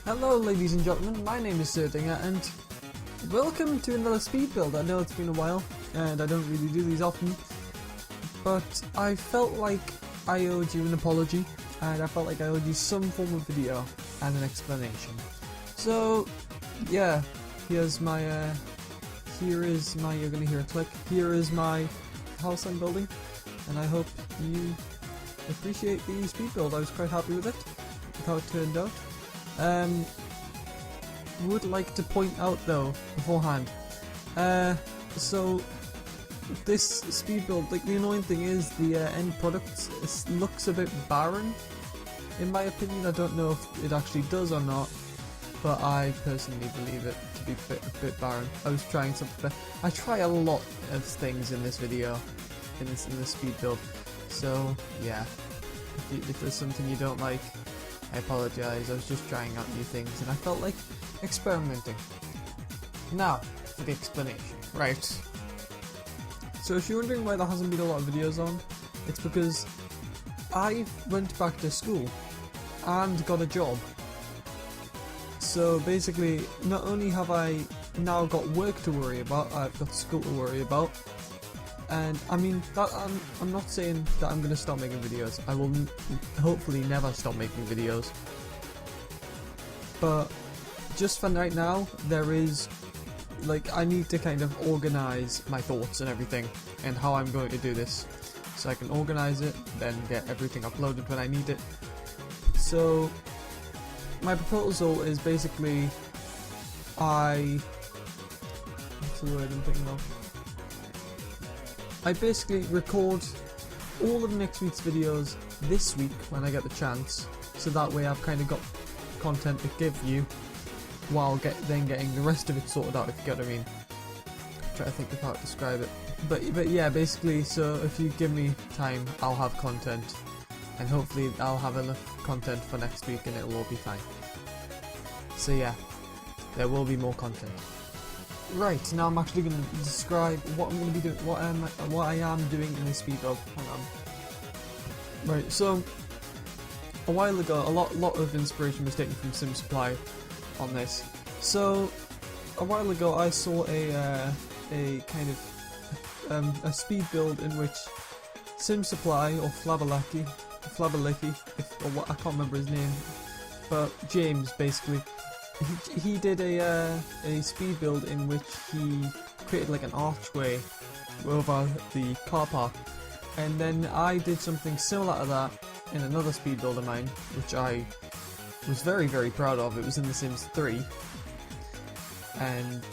Hello ladies and gentlemen, my name is Dinga and welcome to another speed build. I know it's been a while and I don't really do these often, but I felt like I owed you an apology and I felt like I owed you some form of video and an explanation. So yeah, you're gonna hear a click, here is my house I'm building, and I hope you appreciate the speed build. I was quite happy with it, with how it turned out. Would like to point out though, beforehand, so this speed build, like, the annoying thing is the end product looks a bit barren, in my opinion. I don't know if it actually does or not, but I personally believe it to be a bit barren. I was trying something, I try a lot of things in this video, in this speed build, so yeah, if there's something you don't like, I apologise. I was just trying out new things and I felt like experimenting. Now, for the explanation. Right. So if you're wondering why there hasn't been a lot of videos on, it's because I went back to school and got a job. So basically, not only have I now got work to worry about, I've got school to worry about. And I mean, that I'm not saying that I'm going to stop making videos. I will hopefully never stop making videos. But just for right now, there is, like, I need to kind of organise my thoughts and everything and how I'm going to do this. So I can organise it, then get everything uploaded when I need it. So my proposal is basically, what's the word I'm thinking of? I basically record all of next week's videos this week when I get the chance, so that way I've kind of got content to give you, while then getting the rest of it sorted out, if you get what I mean. Try to think of how to describe it. But yeah, basically, so if you give me time, I'll have content, and hopefully I'll have enough content for next week and it'll all be fine. So yeah, there will be more content. Right, now I'm actually going to describe what I'm going to be doing, what I am doing in this speed build. Hang on. Right, so a while ago, a lot of inspiration was taken from Sim Supply on this. So a while ago, I saw a kind of a speed build in which Sim Supply, or Flabberlicky, or what, I can't remember his name, but James basically. He did a speed build in which he created like an archway over the car park, and then I did something similar to that in another speed build of mine, which I was very proud of. It was in The Sims 3, and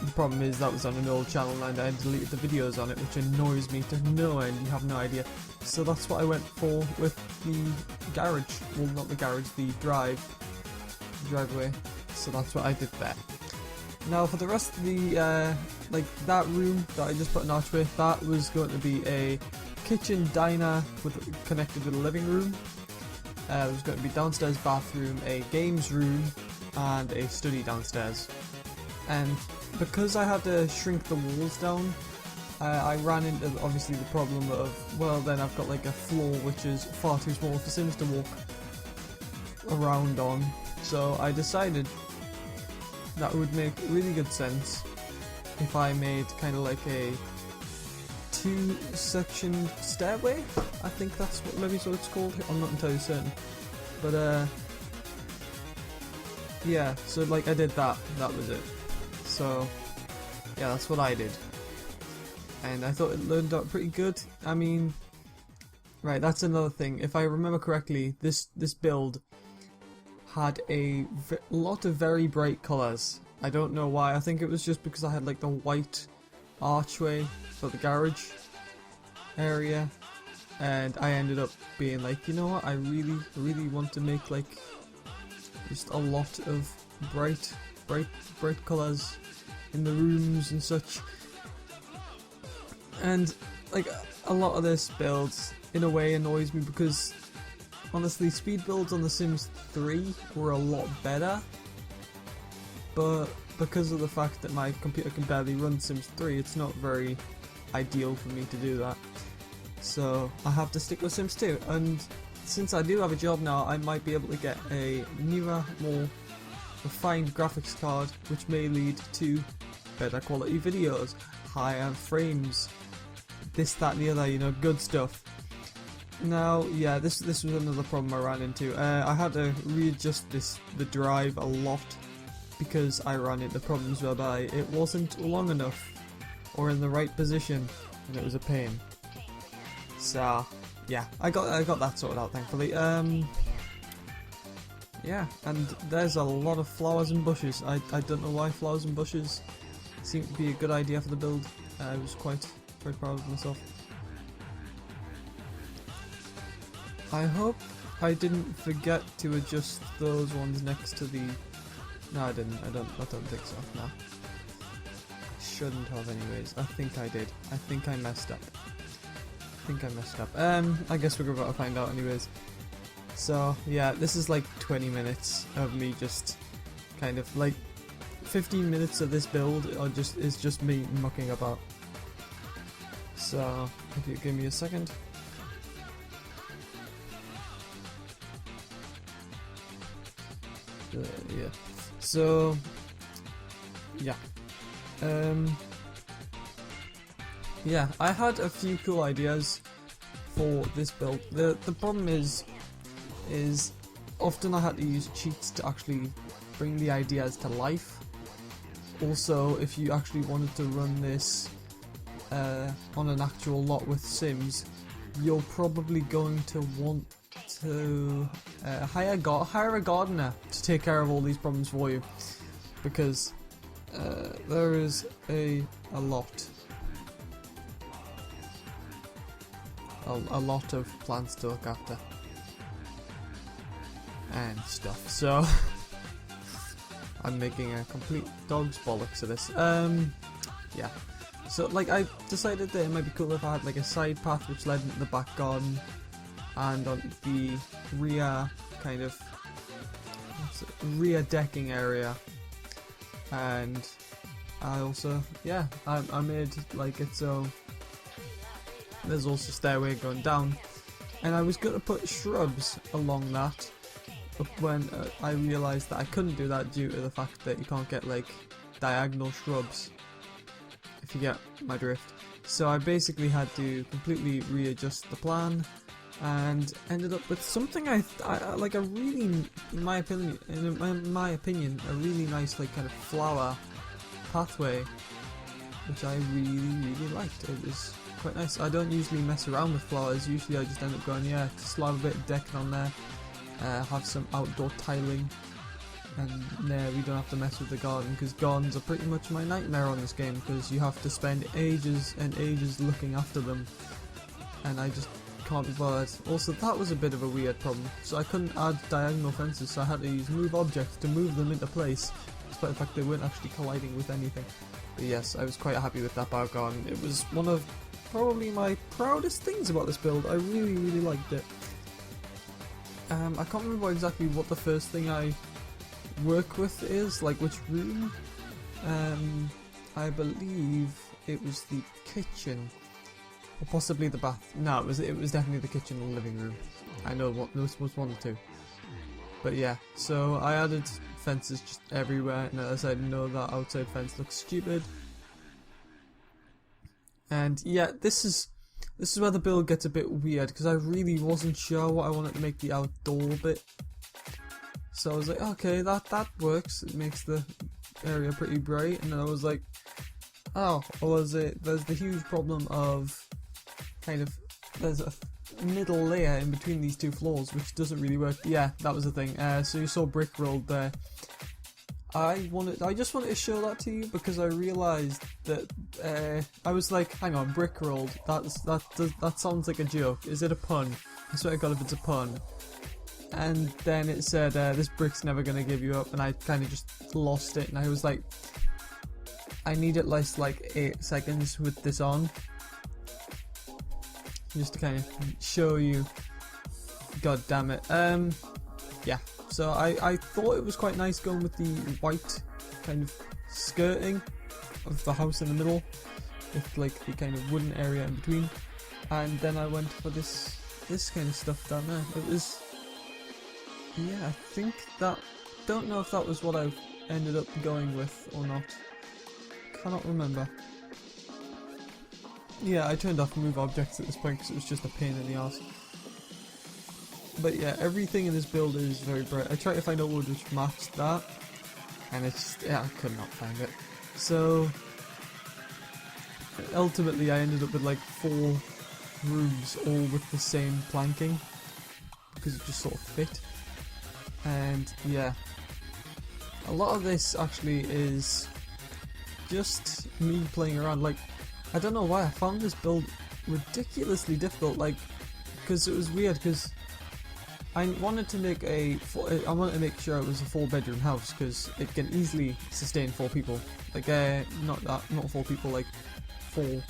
the problem is that was on an old channel and I deleted the videos on it, which annoys me to no end. You have no idea. So that's what I went for with the garage. Well, not the garage, the driveway. So that's what I did there. Now for the rest of the, like that room that I just put an archway, that was going to be a kitchen diner connected with a living room. It was going to be downstairs bathroom, a games room, and a study downstairs. And because I had to shrink the walls down, I ran into obviously the problem of, well, then I've got like a floor which is far too small for Sims to walk around on. So I decided that would make really good sense if I made kind of like a two-section stairway. I think that's what it's called. I'm not entirely certain, but yeah. So like I did that. That was it. So yeah, that's what I did, and I thought it turned out pretty good. I mean, right, that's another thing. If I remember correctly, this build had a lot of very bright colours. I don't know why. I think it was just because I had like the white archway for the garage area, and I ended up being like, you know what, I really want to make like just a lot of bright colours in the rooms and such. And like a lot of this build in a way annoys me because honestly, speed builds on The Sims 3 were a lot better, but because of the fact that my computer can barely run Sims 3, it's not very ideal for me to do that. So I have to stick with Sims 2, and since I do have a job now, I might be able to get a newer, more refined graphics card, which may lead to better quality videos, higher frames, this, that and the other, you know, good stuff. Now, yeah, this was another problem I ran into. I had to readjust the drive a lot because I ran into problems whereby it wasn't long enough or in the right position, and it was a pain. So, yeah, I got that sorted out, thankfully. Yeah, and there's a lot of flowers and bushes. I don't know why flowers and bushes seem to be a good idea for the build. I was quite proud of myself. I hope I didn't forget to adjust those ones next to the... No, I didn't. I don't think so. No. Shouldn't have anyways. I think I did. I think I messed up. I guess we're about to find out anyways. So, yeah, this is like 20 minutes of me just kind of like 15 minutes of this build is just me mucking about. So, if you give me a second. Yeah. So, yeah. Yeah, I had a few cool ideas for this build. The problem is often I had to use cheats to actually bring the ideas to life. Also, if you actually wanted to run this on an actual lot with Sims, you're probably going to want to hire a gardener to take care of all these problems for you, because there is a lot of plants to look after and stuff. So I'm making a complete dog's bollocks of this. Yeah. So like I decided that it might be cool if I had like a side path which led into the back garden and on the rear kind of rear decking area, and I also I made like it so there's also a stairway going down, and I was going to put shrubs along that, but when I realised that I couldn't do that due to the fact that you can't get like diagonal shrubs, if you get my drift. So I basically had to completely readjust the plan and ended up with something I like a really, in my opinion, a really nice like kind of flower pathway, which I really liked. It was quite nice. I don't usually mess around with flowers. Usually I just end up going, yeah, just slap a bit of decking on there, have some outdoor tiling, and there we don't have to mess with the garden, because gardens are pretty much my nightmare on this game, because you have to spend ages and ages looking after them, and I just can't be bothered. Also, that was a bit of a weird problem, so I couldn't add diagonal fences, so I had to use move objects to move them into place, despite the fact they weren't actually colliding with anything. But yes, I was quite happy with that back garden. It was one of probably my proudest things about this build. I really liked it. I can't remember exactly what the first thing I work with is, like which room. I believe it was the kitchen, or possibly the bath. No, it was definitely the kitchen and living room. I know what this was, one or two. But yeah, so I added fences just everywhere, and as I know that outside fence looks stupid. And yeah, this is where the build gets a bit weird, because I really wasn't sure what I wanted to make the outdoor bit. So I was like, okay, that works. It makes the area pretty bright. And then I was like, oh, there's the huge problem of kind of there's a middle layer in between these two floors which doesn't really work. Yeah, that was the thing. So you saw brick rolled there. I just wanted to show that to you because I realised that I was like, hang on, brick rolled. That sounds like a joke. Is it a pun? I swear to God if it's a pun. And then it said, this brick's never gonna give you up, and I kind of just lost it, and I was like, I need at least like 8 seconds with this on, just to kind of show you. God damn it. Yeah. So I thought it was quite nice going with the white kind of skirting of the house in the middle, with like the kind of wooden area in between, and then I went for this kind of stuff down there. It was, yeah, I think that don't know if that was what I ended up going with or not. Cannot remember. Yeah, I turned off move objects at this point because it was just a pain in the arse. But yeah, everything in this build is very bright. I tried to find a wood which matched that, and it's just, yeah, I could not find it. So ultimately I ended up with like 4 rooms all with the same planking because it just sort of fit. And yeah, a lot of this actually is just me playing around. Like, I don't know why I found this build ridiculously difficult, like, because it was weird, because I wanted to make I wanted to make sure it was a 4-bedroom house, because it can easily sustain 4 people. Like, not 4 people, like 4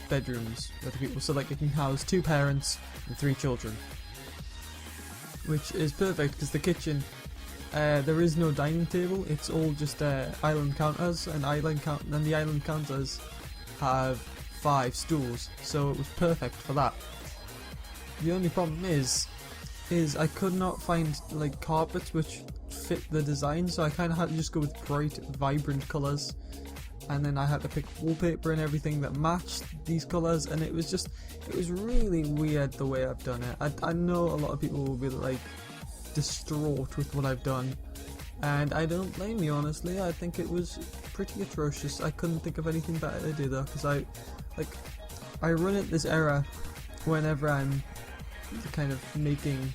bedrooms with the people, so like it can house 2 parents and 3 children, which is perfect because the kitchen, there is no dining table. It's all just island counters, and the island counters have 5 stools, so it was perfect for that. The only problem is I could not find like carpets which fit the design, so I kind of had to just go with bright, vibrant colours, and then I had to pick wallpaper and everything that matched these colours, and it was really weird the way I've done it. I know a lot of people will be like distraught with what I've done, and I don't blame you, honestly. I think it was pretty atrocious. I couldn't think of anything better to do though, because I run at this era whenever I'm kind of making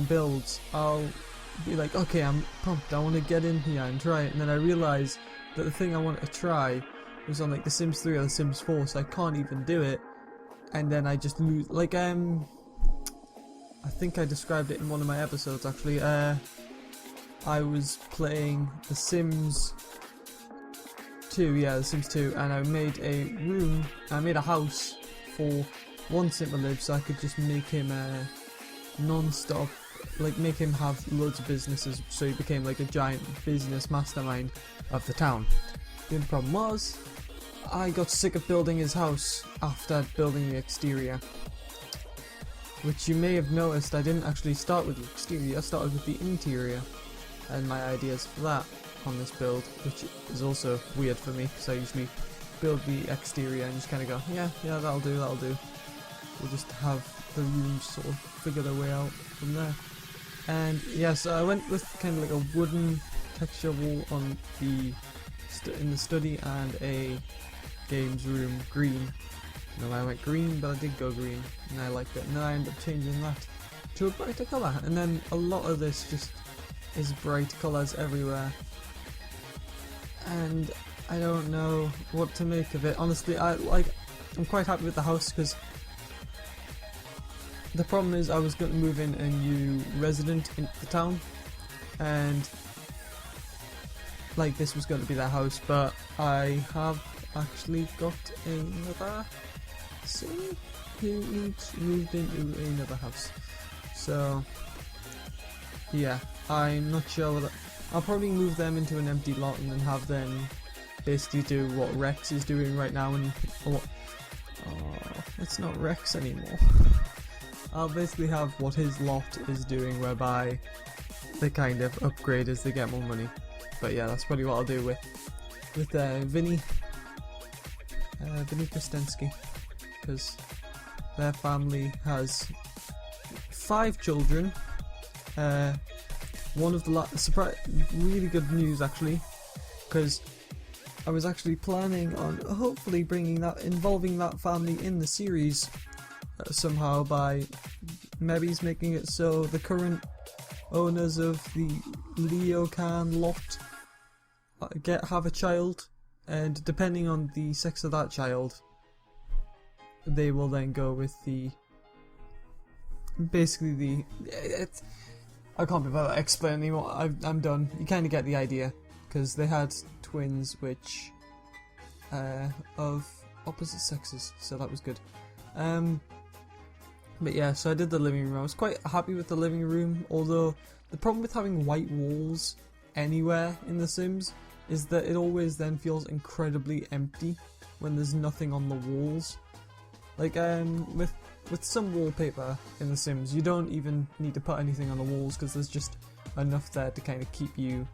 builds. I'll be like, okay, I'm pumped, I want to get in here and try it, and then I realise that the thing I wanted to try was on like The Sims 3 or The Sims 4, so I can't even do it, and then I just lose. Like, I think I described it in one of my episodes actually. I was playing The Sims 2, yeah, The Sims 2, and I made a house for one sim to live, so I could just make him non-stop, like make him have loads of businesses, so he became like a giant business mastermind of the town. The only problem was, I got sick of building his house after building the exterior. Which you may have noticed, I didn't actually start with the exterior, I started with the interior, and my ideas for that on this build, which is also weird for me, because I usually build the exterior and just kind of go, yeah, that'll do. We'll just have the rooms sort of figure their way out from there. And yeah, so I went with kind of like a wooden texture wall on in the study, and a games room green. No, I went green, but I did go green, and I liked it. And then I ended up changing that to a brighter colour, and then a lot of this just is bright colours everywhere. And I don't know what to make of it. Honestly, I'm quite happy with the house, because the problem is I was going to move in a new resident into the town, and like this was going to be their house, but I have actually got another sim who moved into another house. So yeah, I'm not sure whether I'll probably move them into an empty lot and then have them basically do what Rex is doing right now, and it's not Rex anymore. I'll basically have what his lot is doing, whereby they kind of upgrade as they get more money. But yeah, that's probably what I'll do with Vinny Kostensky, because their family has 5 children. One of the really good news actually, because I was actually planning on hopefully involving that family in the series somehow, by maybe making it so the current owners of the Leo Khan lot have a child, and depending on the sex of that child, they will then go with I can't be bothered to explain anymore. I'm done. You kind of get the idea, because they had twins which of opposite sexes, so that was good. But yeah, so I did the living room. I was quite happy with the living room, although the problem with having white walls anywhere in The Sims is that it always then feels incredibly empty when there's nothing on the walls. Like with some wallpaper in The Sims, you don't even need to put anything on the walls, because there's just enough there to kind of keep you,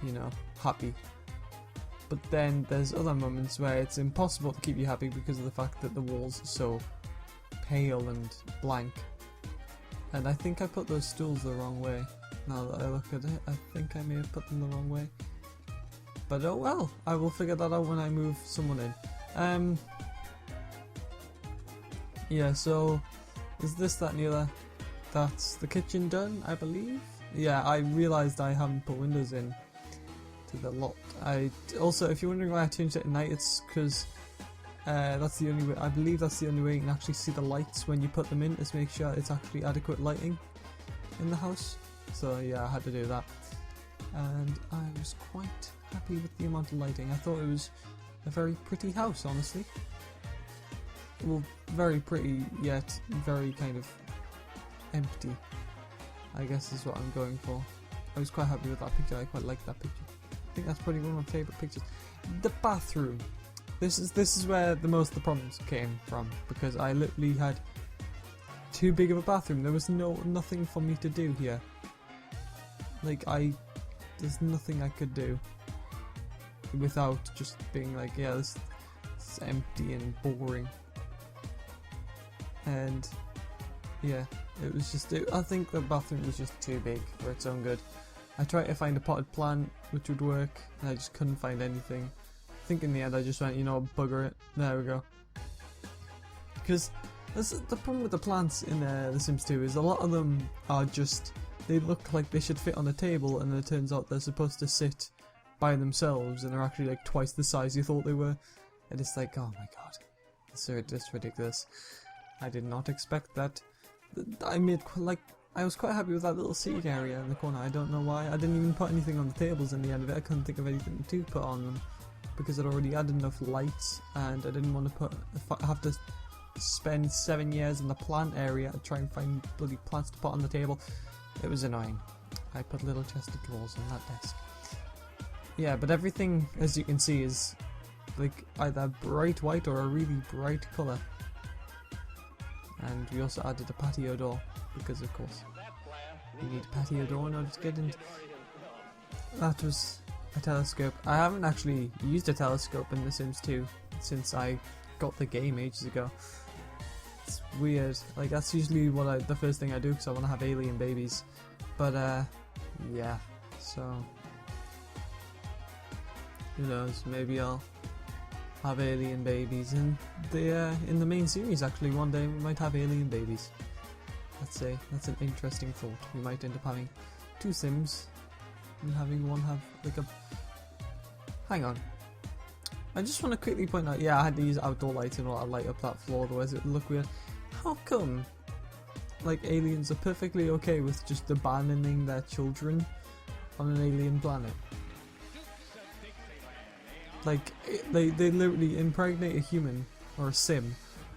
you know, happy. But then there's other moments where it's impossible to keep you happy because of the fact that the walls are so pale and blank. And I think I put those stools the wrong way. Now that I look at it, I think I may have put them the wrong way. But oh well, I will figure that out when I move someone in. Yeah, so is this, that and the other? That's the kitchen done, I believe? Yeah, I realised I haven't put windows in to the lot. Also, if you're wondering why I changed it at night, it's because that's the only way, I believe that's the only way you can actually see the lights when you put them in, is make sure it's actually adequate lighting in the house. So yeah, I had to do that. And I was quite happy with the amount of lighting. I thought it was a very pretty house, honestly. Well, very pretty, yet very kind of empty, I guess is what I'm going for. I was quite happy with that picture. I quite liked that picture. I think that's probably one of my favourite pictures. The bathroom. This is where the most of the problems came from, because I literally had too big of a bathroom. There was nothing for me to do here. Like, there's nothing I could do without just being like, yeah, this is empty and boring. And yeah, it was just, I think the bathroom was just too big for its own good. I tried to find a potted plant which would work, and I just couldn't find anything. I think in the end I just went, you know, bugger it. There we go. Because the problem with the plants in The Sims 2 is a lot of them are just, they look like they should fit on a table, and then it turns out they're supposed to sit by themselves, and they're actually like twice the size you thought they were. And it's like, oh my god, it's ridiculous. I did not expect that. I was quite happy with that little seating area in the corner. I don't know why. I didn't even put anything on the tables in the end of it. I couldn't think of anything to put on them because I'd already had enough lights, and I didn't want to have to spend 7 years in the plant area to try and find bloody plants to put on the table. It was annoying. I put little chest of drawers on that desk. Yeah, but everything, as you can see, is like either bright white or a really bright colour. And we also added a patio door, because of course you need a patio door in order to get in. That was a telescope. I haven't actually used a telescope in The Sims 2 since I got the game ages ago. It's weird, like that's usually the first thing I do because I want to have alien babies. But yeah, so who knows, maybe I'll have alien babies in the main series. Actually, one day we might have alien babies. That's an interesting thought. We might end up having 2 Sims and having one have like a. Hang on. I just want to quickly point out. Yeah, I had to use outdoor lighting or light up that floor, otherwise it would look weird. How come, like, aliens are perfectly okay with just abandoning their children on an alien planet? Like, they literally impregnate a human or a sim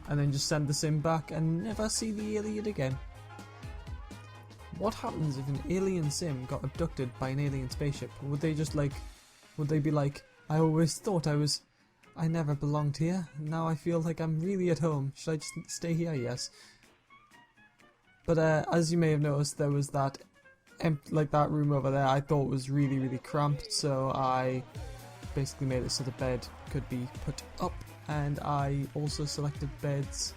and then just send the sim back and never see the alien again. What happens if an alien sim got abducted by an alien spaceship? Would they just like, would they be like, I always thought I never belonged here, now I feel like I'm really at home, should I just stay here? Yes. But as you may have noticed, there was that that room over there I thought was really, really cramped, so I basically made it so the bed could be put up, and I also selected beds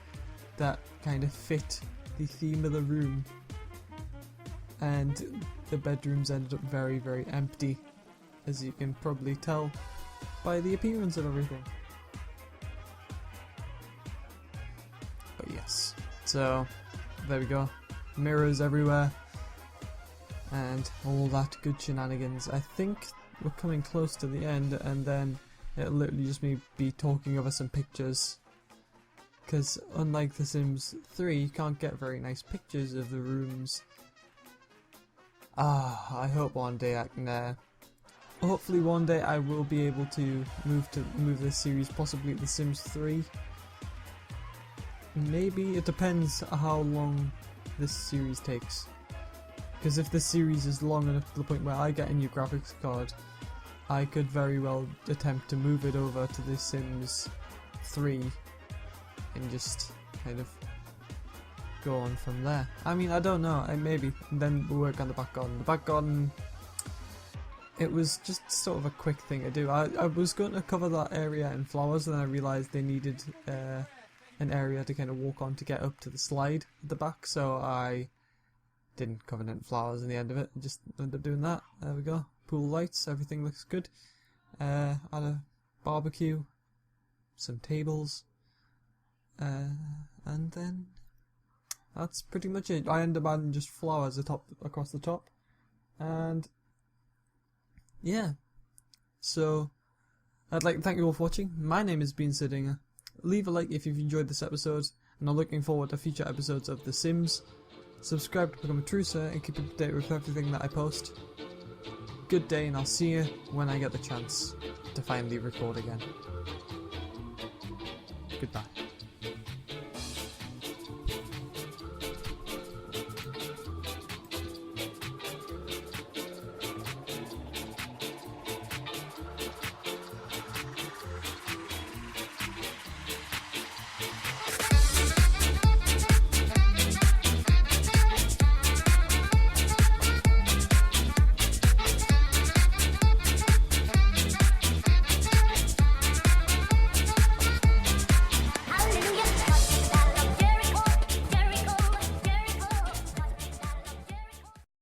that kind of fit the theme of the room, and the bedrooms ended up very, very empty, as you can probably tell by the appearance of everything. But yes, so there we go, mirrors everywhere and all that good shenanigans. I think we're coming close to the end, and then it'll literally just be talking over some pictures, because unlike The Sims 3 you can't get very nice pictures of the rooms. I hope one day I can hopefully one day I will be able to move this series possibly to The Sims 3. Maybe, it depends how long this series takes. Because if this series is long enough to the point where I get a new graphics card, I could very well attempt to move it over to The Sims 3 and just kind of go on from there. I mean, I don't know, maybe. And then we'll work on the back garden. The back garden, it was just sort of a quick thing to do. I was going to cover that area in flowers, and then I realised they needed an area to kind of walk on to get up to the slide at the back, so I didn't cover it in flowers in the end of it. I just ended up doing that. There we go. Pool lights, everything looks good. Had a barbecue, some tables, and then that's pretty much it. I ended up adding just flowers across the top, and yeah. So I'd like to thank you all for watching. My name has been Dinga. Leave a like if you've enjoyed this episode, and I'm looking forward to future episodes of The Sims. Subscribe to become a truther and keep up to date with everything that I post. Good day, and I'll see you when I get the chance to finally record again. Goodbye.